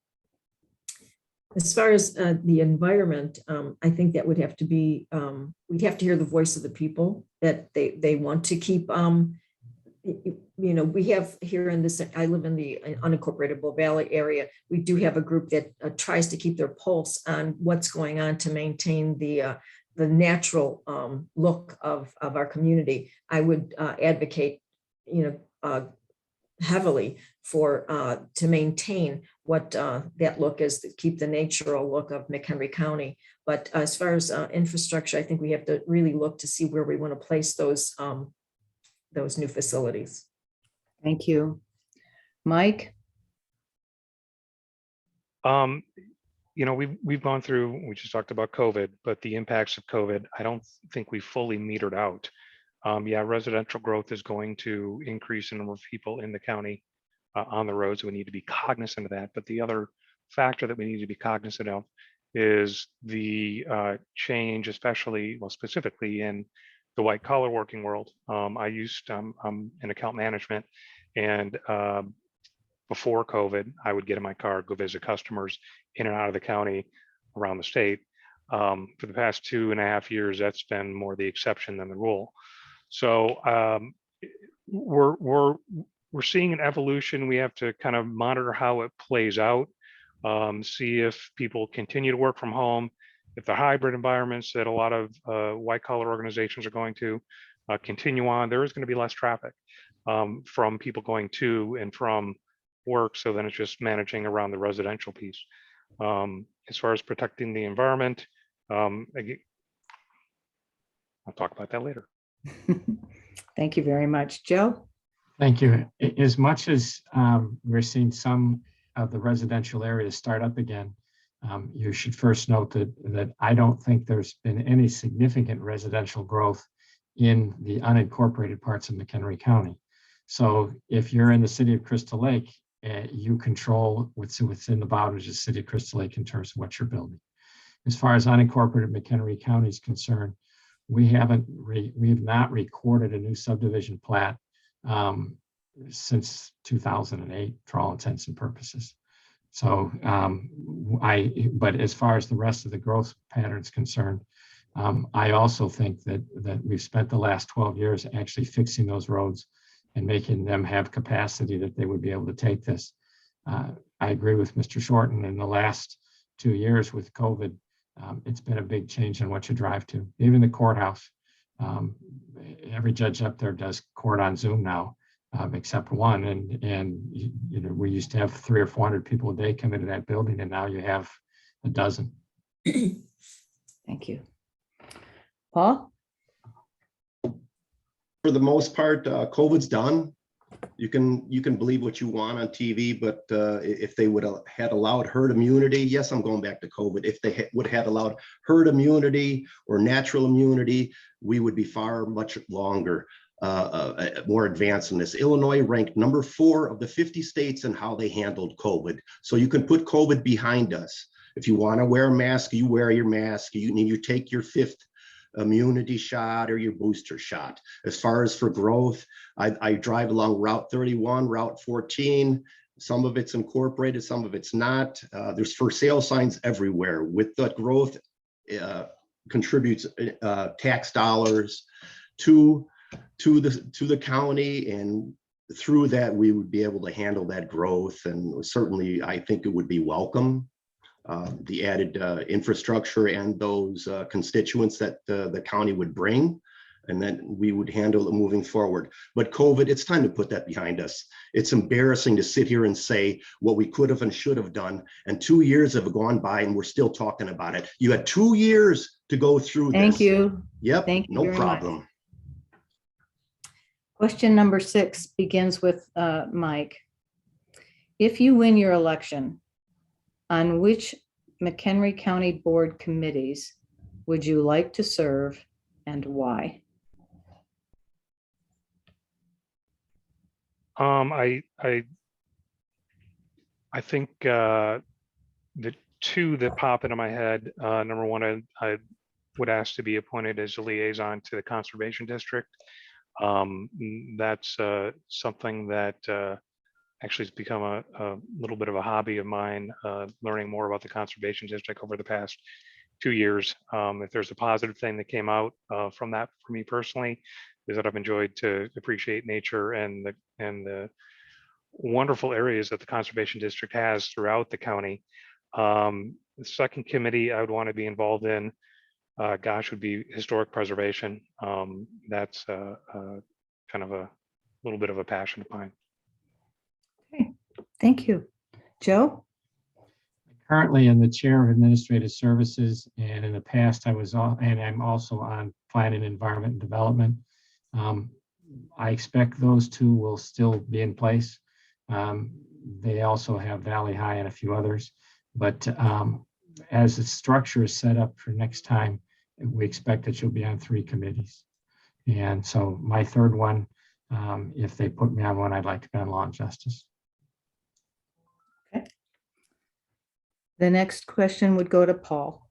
As far as the environment, I think that would have to be, we'd have to hear the voice of the people that they want to keep, we have here in this, I live in the unincorporated Bow Valley area. We do have a group that tries to keep their pulse on what's going on to maintain the natural look of our community. I would advocate, heavily for to maintain what that look is, to keep the natural look of McHenry County. But as far as infrastructure, I think we have to really look to see where we want to place those new facilities. Thank you. Mike? We've gone through, we just talked about COVID, but the impacts of COVID, I don't think we fully metered out. Yeah, residential growth is going to increase the number of people in the county on the roads. We need to be cognizant of that. But the other factor that we need to be cognizant of is the change, especially, well, specifically in the white collar working world. I'm in account management, and before COVID, I would get in my car, go visit customers in and out of the county, around the state. For the past 2.5 years, that's been more the exception than the rule. So we're seeing an evolution. We have to kind of monitor how it plays out, see if people continue to work from home, if the hybrid environments that a lot of white collar organizations are going to continue on. There is going to be less traffic from people going to and from work. So then it's just managing around the residential piece. As far as protecting the environment, I'll talk about that later. Thank you very much. Joe? Thank you. As much as we're seeing some of the residential areas start up again, you should first note that I don't think there's been any significant residential growth in the unincorporated parts of McHenry County. So if you're in the city of Crystal Lake, you control what's within the boundaries of the city of Crystal Lake in terms of what you're building. As far as unincorporated McHenry County is concerned, we have not recorded a new subdivision plat since 2008 for all intents and purposes. So but as far as the rest of the growth pattern is concerned, I also think that we've spent the last 12 years actually fixing those roads and making them have capacity that they would be able to take this. I agree with Mr. Shorten. In the last 2 years with COVID, it's been a big change in what you drive to. Even the courthouse, every judge up there does court on Zoom now, except one. And we used to have 300 or 400 people a day come into that building, and now you have a dozen. Thank you. Paul? For the most part, COVID's done. You can believe what you want on TV, but if they would have had allowed herd immunity, yes, I'm going back to COVID. If they would have allowed herd immunity or natural immunity, we would be much longer, more advanced in this. Illinois ranked number 4 of the 50 states in how they handled COVID. So you can put COVID behind us. If you want to wear a mask, you wear your mask. You take your 5th immunity shot or your booster shot. As far as for growth, I drive along Route 31, Route 14. Some of it's incorporated, some of it's not. There's for sale signs everywhere. With the growth contributes tax dollars to the county, and through that we would be able to handle that growth. And certainly I think it would be welcome, the added infrastructure and those constituents that the county would bring, and then we would handle it moving forward. But COVID, it's time to put that behind us. It's embarrassing to sit here and say what we could have and should have done, and 2 years have gone by and we're still talking about it. You had 2 years to go through this. Thank you. Yep, Thank you no very much. problem. Question number 6 begins with Mike. If you win your election, on which McHenry County Board committees would you like to serve and why? I think the two that pop into my head, number one, I would ask to be appointed as a liaison to the Conservation District. That's something that actually has become a little bit of a hobby of mine, learning more about the Conservation District over the past 2 years. If there's a positive thing that came out from that for me personally, is that I've enjoyed to appreciate nature and the wonderful areas that the Conservation District has throughout the county. The second committee I would want to be involved in, would be historic preservation. That's kind of a little bit of a passion of mine. Okay, thank you. Joe? Currently in the chair of administrative services, and in the past I'm also on plan and environment and development. I expect those two will still be in place. They also have Valley High and a few others, but as the structure is set up for next time, we expect that you'll be on 3 committees. And so my third one, if they put me on one, I'd like to be on law and justice. Okay. The next question would go to Paul.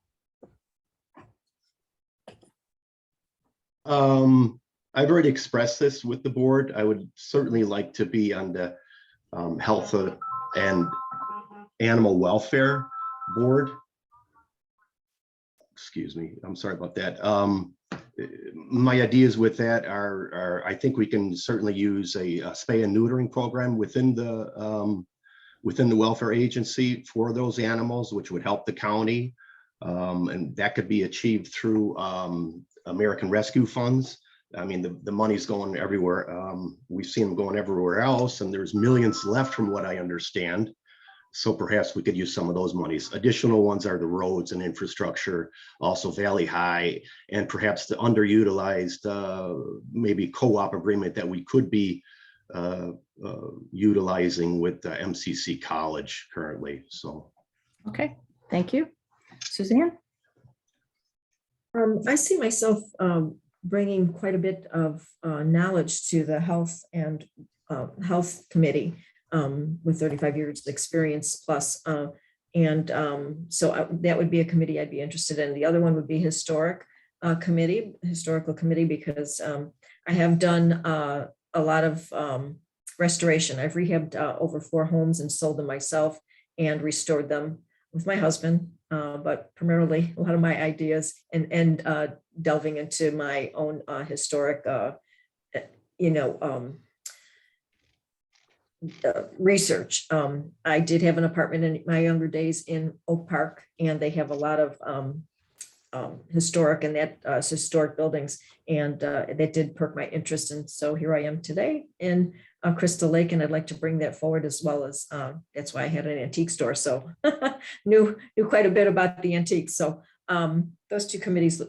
I've already expressed this with the board. I would certainly like to be on the health and animal welfare board. Excuse me, I'm sorry about that. My ideas with that are I think we can certainly use a spay and neutering program within the welfare agency for those animals, which would help the county. And that could be achieved through American Rescue Funds. I mean, the money's going everywhere. We've seen them going everywhere else, and there's millions left from what I understand. So perhaps we could use some of those monies. Additional ones are the roads and infrastructure, also Valley High, and perhaps the underutilized maybe co-op agreement that we could be utilizing with the MCC College currently. So. Okay, thank you. Suzanne? I see myself bringing quite a bit of knowledge to the health and health committee with 35 years of experience plus. So that would be a committee I'd be interested in. The other one would be historical committee, because I have done a lot of restoration. I've rehabbed over 4 homes and sold them myself and restored them with my husband, but primarily a lot of my ideas and delving into my own historic, research. I did have an apartment in my younger days in Oak Park, and they have a lot of historic buildings, and that did perk my interest. And so here I am today in Crystal Lake, and I'd like to bring that forward, as well as that's why I had an antique store. So knew quite a bit about the antiques. So those 2 committees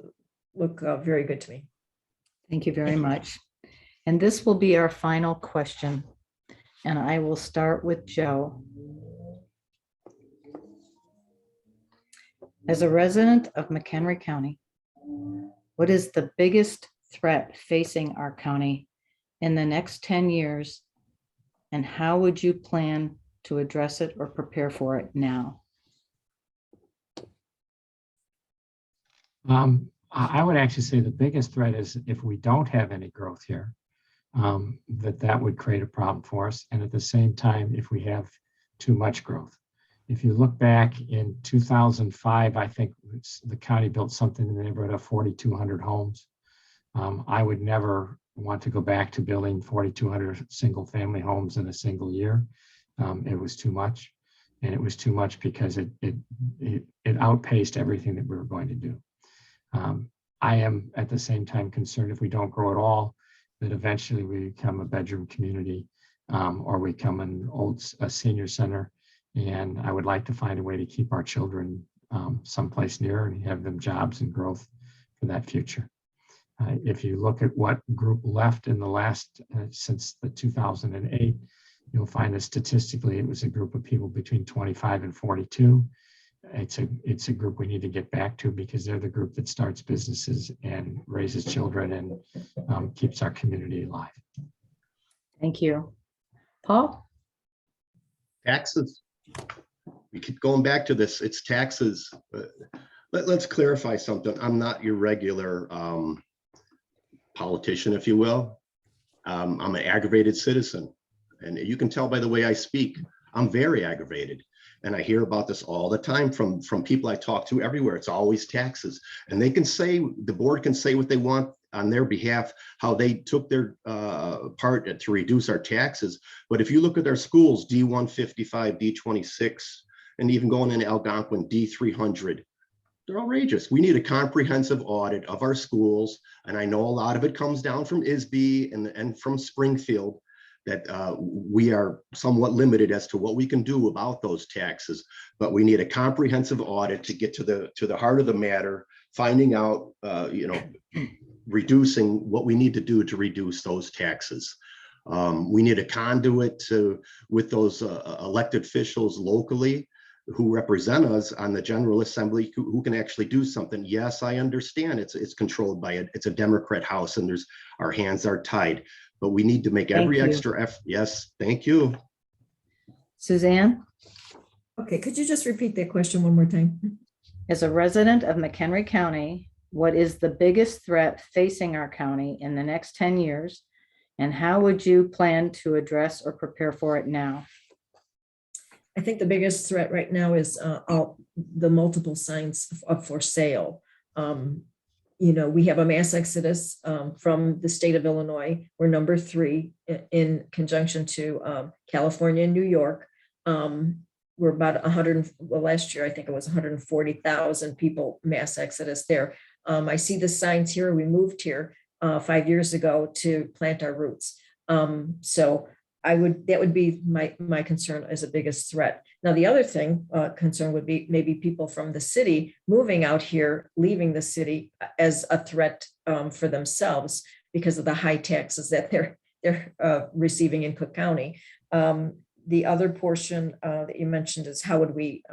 look very good to me. Thank you very much. And this will be our final question. And I will start with Joe. As a resident of McHenry County, what is the biggest threat facing our county in the next 10 years? And how would you plan to address it or prepare for it now? I would actually say the biggest threat is if we don't have any growth here, that would create a problem for us. And at the same time, if we have too much growth. If you look back in 2005, I think the county built something in the neighborhood of 4,200 homes. I would never want to go back to building 4,200 single family homes in a single year. It was too much. And it was too much because it outpaced everything that we were going to do. I am at the same time concerned if we don't grow at all, that eventually we become a bedroom community or we become a senior center. And I would like to find a way to keep our children someplace near and have them jobs and growth for that future. If you look at what group left in the last, since the 2008, you'll find that statistically it was a group of people between 25 and 42. It's a group we need to get back to because they're the group that starts businesses and raises children and keeps our community alive. Thank you. Paul? Taxes. We keep going back to this. It's taxes. Let's clarify something. I'm not your regular politician, if you will. I'm an aggravated citizen. And you can tell by the way I speak, I'm very aggravated. And I hear about this all the time from people I talk to everywhere. It's always taxes. And they can say, the board can say what they want on their behalf, how they took their part to reduce our taxes. But if you look at our schools, D155, D26, and even going into Algonquin, D300, they're outrageous. We need a comprehensive audit of our schools. And I know a lot of it comes down from ISB and from Springfield, that we are somewhat limited as to what we can do about those taxes, but we need a comprehensive audit to get to the heart of the matter, finding out, reducing what we need to do to reduce those taxes. We need a conduit with those elected officials locally who represent us on the General Assembly, who can actually do something. Yes, I understand it's controlled by it's a Democrat House and our hands are tied. But we need to make every extra effort. Yes, thank you. Suzanne? Okay, could you just repeat that question one more time? As a resident of McHenry County, what is the biggest threat facing our county in the next 10 years? And how would you plan to address or prepare for it now? I think the biggest threat right now is the multiple signs of for sale. We have a mass exodus from the state of Illinois. We're number 3 in conjunction to California and New York. We're about 100, well, last year, I think it was 140,000 people mass exodus there. I see the signs here. We moved here 5 years ago to plant our roots. So that would be my concern as the biggest threat. Now, the other concern would be maybe people from the city moving out here, leaving the city as a threat for themselves because of the high taxes that they're receiving in Cook County. The other portion that you mentioned is how would we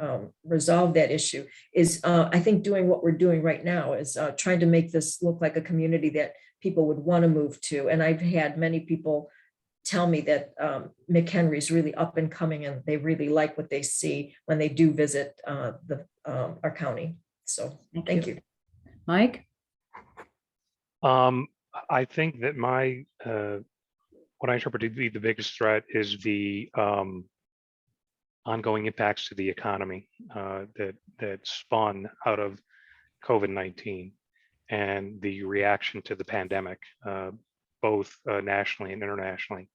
resolve that issue is I think doing what we're doing right now is trying to make this look like a community that people would want to move to. And I've had many people tell me that McHenry is really up and coming and they really like what they see when they do visit our county. So thank you. Mike? I think that what I interpret to be the biggest threat is the ongoing impacts to the economy that spun out of COVID-19 and the reaction to the pandemic, both nationally and internationally.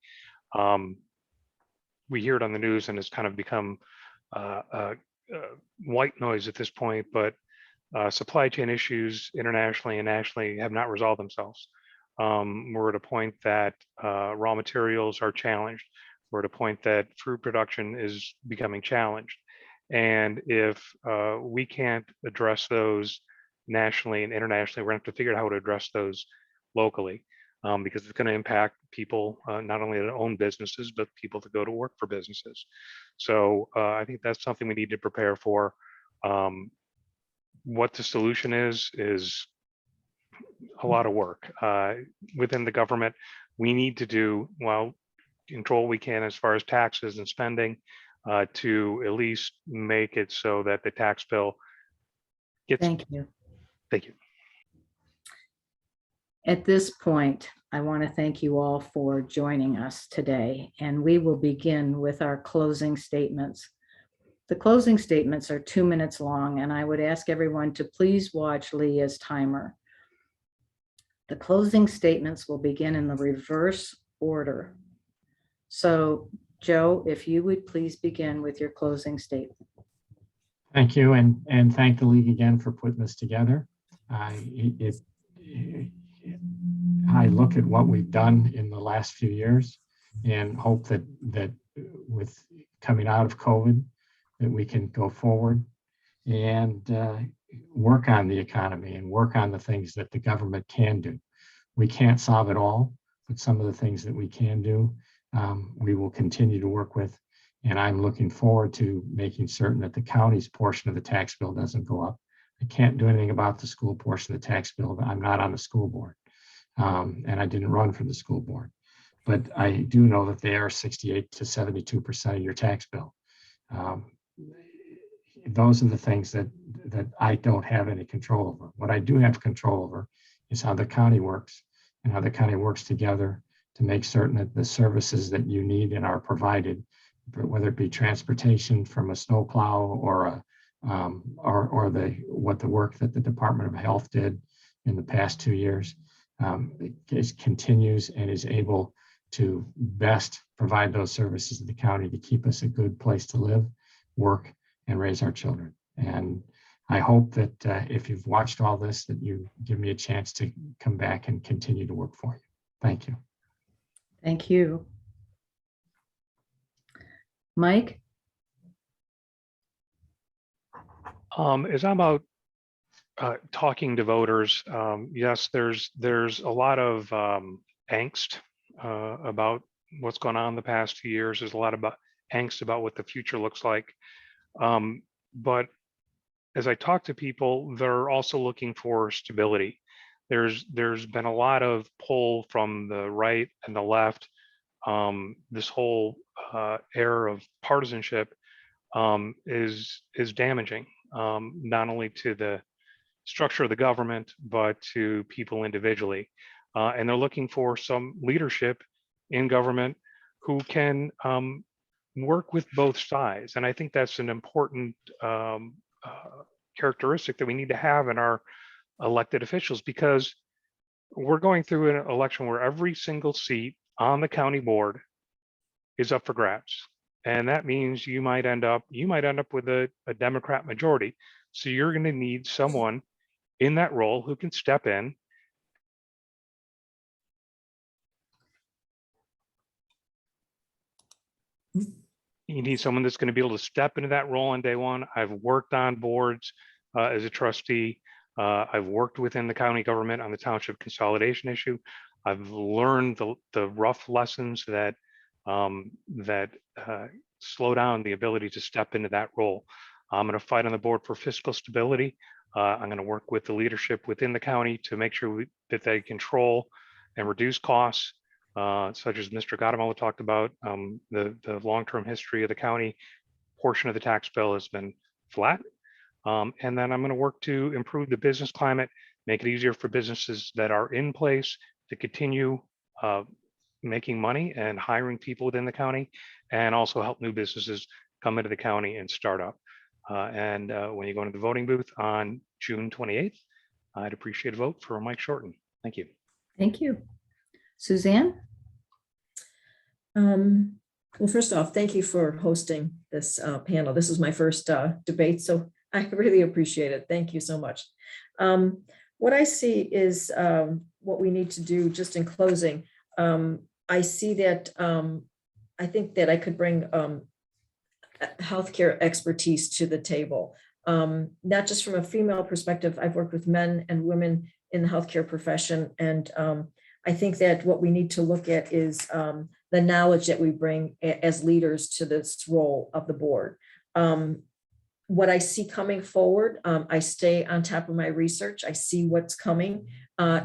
We hear it on the news and it's kind of become white noise at this point, but supply chain issues internationally and nationally have not resolved themselves. We're at a point that raw materials are challenged. We're at a point that food production is becoming challenged. And if we can't address those nationally and internationally, we're going to have to figure out how to address those locally. Because it's going to impact people, not only that own businesses, but people that go to work for businesses. So I think that's something we need to prepare for. What the solution is a lot of work. Within the government, we need to do, control what we can as far as taxes and spending to at least make it so that the tax bill gets. Thank you. Thank you. At this point, I want to thank you all for joining us today, and we will begin with our closing statements. The closing statements are 2 minutes long, and I would ask everyone to please watch Leah's timer. The closing statements will begin in the reverse order. So, Joe, if you would please begin with your closing statement. Thank you, and thank the league again for putting this together. I look at what we've done in the last few years and hope that with coming out of COVID, that we can go forward and work on the economy and work on the things that the government can do. We can't solve it all, but some of the things that we can do, we will continue to work with. And I'm looking forward to making certain that the county's portion of the tax bill doesn't go up. I can't do anything about the school portion of the tax bill. I'm not on the school board, and I didn't run for the school board. But I do know that they are 68 to 72% of your tax bill. Those are the things that I don't have any control over. What I do have control over is how the county works and how the county works together to make certain that the services that you need and are provided, whether it be transportation from a snowplow or what the work that the Department of Health did in the past 2 years, continues and is able to best provide those services to the county to keep us a good place to live, work, and raise our children. And I hope that if you've watched all this, that you give me a chance to come back and continue to work for you. Thank you. Thank you. Mike? As I'm out talking to voters, yes, there's a lot of angst about what's gone on the past 2 years. There's a lot of angst about what the future looks like. But as I talk to people, they're also looking for stability. There's been a lot of pull from the right and the left. This whole era of partisanship is damaging, not only to the structure of the government, but to people individually. And they're looking for some leadership in government who can work with both sides. And I think that's an important characteristic that we need to have in our elected officials, because we're going through an election where every single seat on the county board is up for grabs. And that means you might end up with a Democrat majority. So you're going to need someone in that role who can step in. You need someone that's going to be able to step into that role on day one. I've worked on boards as a trustee. I've worked within the county government on the township consolidation issue. I've learned the rough lessons that slow down the ability to step into that role. I'm going to fight on the board for fiscal stability. I'm going to work with the leadership within the county to make sure that they control and reduce costs, such as Mr. Gadamola talked about. The long-term history of the county portion of the tax bill has been flat. And then I'm going to work to improve the business climate, make it easier for businesses that are in place to continue making money and hiring people within the county, and also help new businesses come into the county and start up. And when you go into the voting booth on June 28th, I'd appreciate a vote for Mike Shorten. Thank you. Thank you. Suzanne? Well, first off, thank you for hosting this panel. This is my first debate, so I really appreciate it. Thank you so much. What I see is what we need to do just in closing. I see that I think that I could bring healthcare expertise to the table, not just from a female perspective. I've worked with men and women in the healthcare profession, and I think that what we need to look at is the knowledge that we bring as leaders to this role of the board. What I see coming forward, I stay on top of my research. I see what's coming.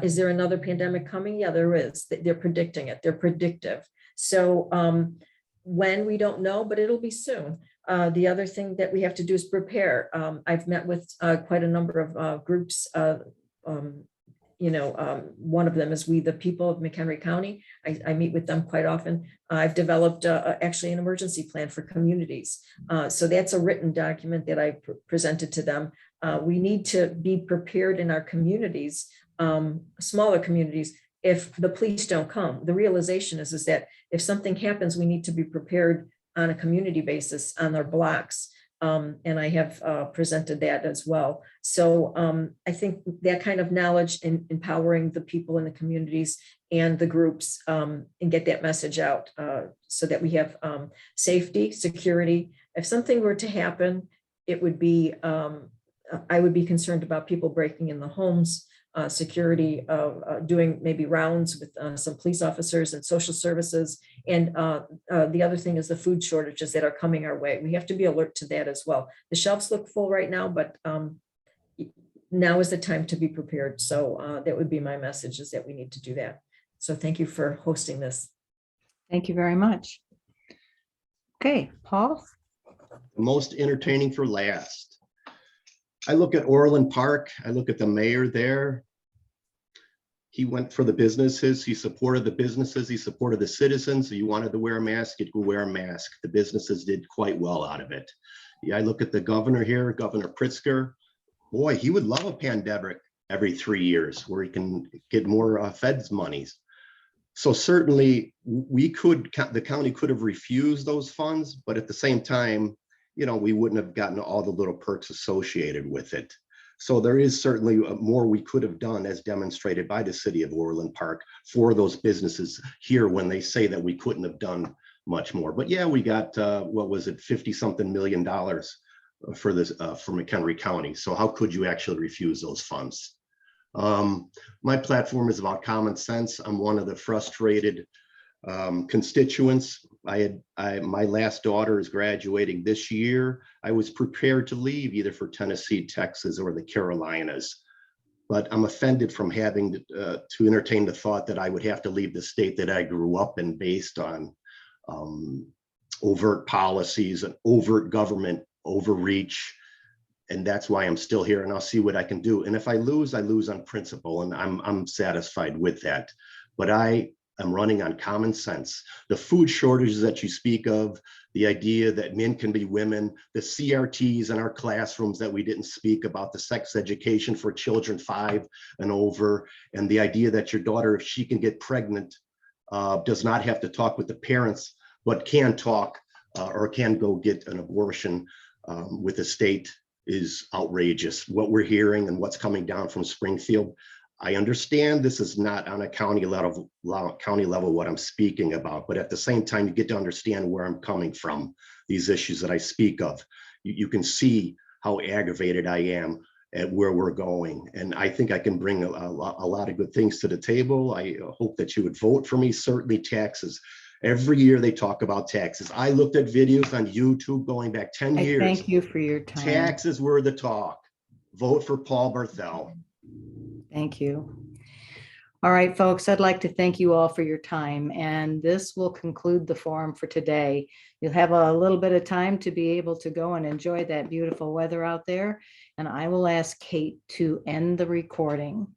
Is there another pandemic coming? Yeah, there is. They're predicting it. They're predictive. So when, we don't know, but it'll be soon. The other thing that we have to do is prepare. I've met with quite a number of groups one of them is We the People of McHenry County. I meet with them quite often. I've developed actually an emergency plan for communities. So that's a written document that I presented to them. We need to be prepared in our communities, smaller communities, if the police don't come. The realization is that if something happens, we need to be prepared on a community basis on their blocks. And I have presented that as well. So I think that kind of knowledge and empowering the people in the communities and the groups and get that message out so that we have safety, security. If something were to happen, it would be, I would be concerned about people breaking in the homes, security, doing maybe rounds with some police officers and social services. And the other thing is the food shortages that are coming our way. We have to be alert to that as well. The shelves look full right now, but now is the time to be prepared. So that would be my message, is that we need to do that. So thank you for hosting this. Thank you very much. Okay, Paul? The most entertaining for last. I look at Orland Park. I look at the mayor there. He went for the businesses. He supported the businesses. He supported the citizens. You wanted to wear a mask, you'd go wear a mask. The businesses did quite well out of it. Yeah, I look at the governor here, Governor Pritzker. Boy, he would love a pandemic every 3 years where he can get more feds monies. So certainly we could, the county could have refused those funds, but at the same time, we wouldn't have gotten all the little perks associated with it. So there is certainly more we could have done, as demonstrated by the city of Orland Park, for those businesses here when they say that we couldn't have done much more. But yeah, we got, what was it, 50-something million dollars for this, for McHenry County. So how could you actually refuse those funds? My platform is about common sense. I'm one of the frustrated constituents. My last daughter is graduating this year. I was prepared to leave either for Tennessee, Texas, or the Carolinas, but I'm offended from having to entertain the thought that I would have to leave the state that I grew up in based on overt policies and overt government overreach. And that's why I'm still here, and I'll see what I can do. And if I lose on principle, and I'm satisfied with that. But I'm running on common sense. The food shortages that you speak of, the idea that men can be women, the CRTs in our classrooms that we didn't speak about, the sex education for children 5 and over, and the idea that your daughter, if she can get pregnant, does not have to talk with the parents, but can talk or can go get an abortion with the state is outrageous. What we're hearing and what's coming down from Springfield, I understand this is not on a county level what I'm speaking about, but at the same time, you get to understand where I'm coming from, these issues that I speak of. You can see how aggravated I am at where we're going. And I think I can bring a lot of good things to the table. I hope that you would vote for me. Certainly taxes. Every year they talk about taxes. I looked at videos on YouTube going back 10 years. Thank you for your time. Taxes were the talk. Vote for Paul Barthel. Thank you. All right, folks, I'd like to thank you all for your time, and this will conclude the forum for today. You'll have a little bit of time to be able to go and enjoy that beautiful weather out there, and I will ask Kate to end the recording.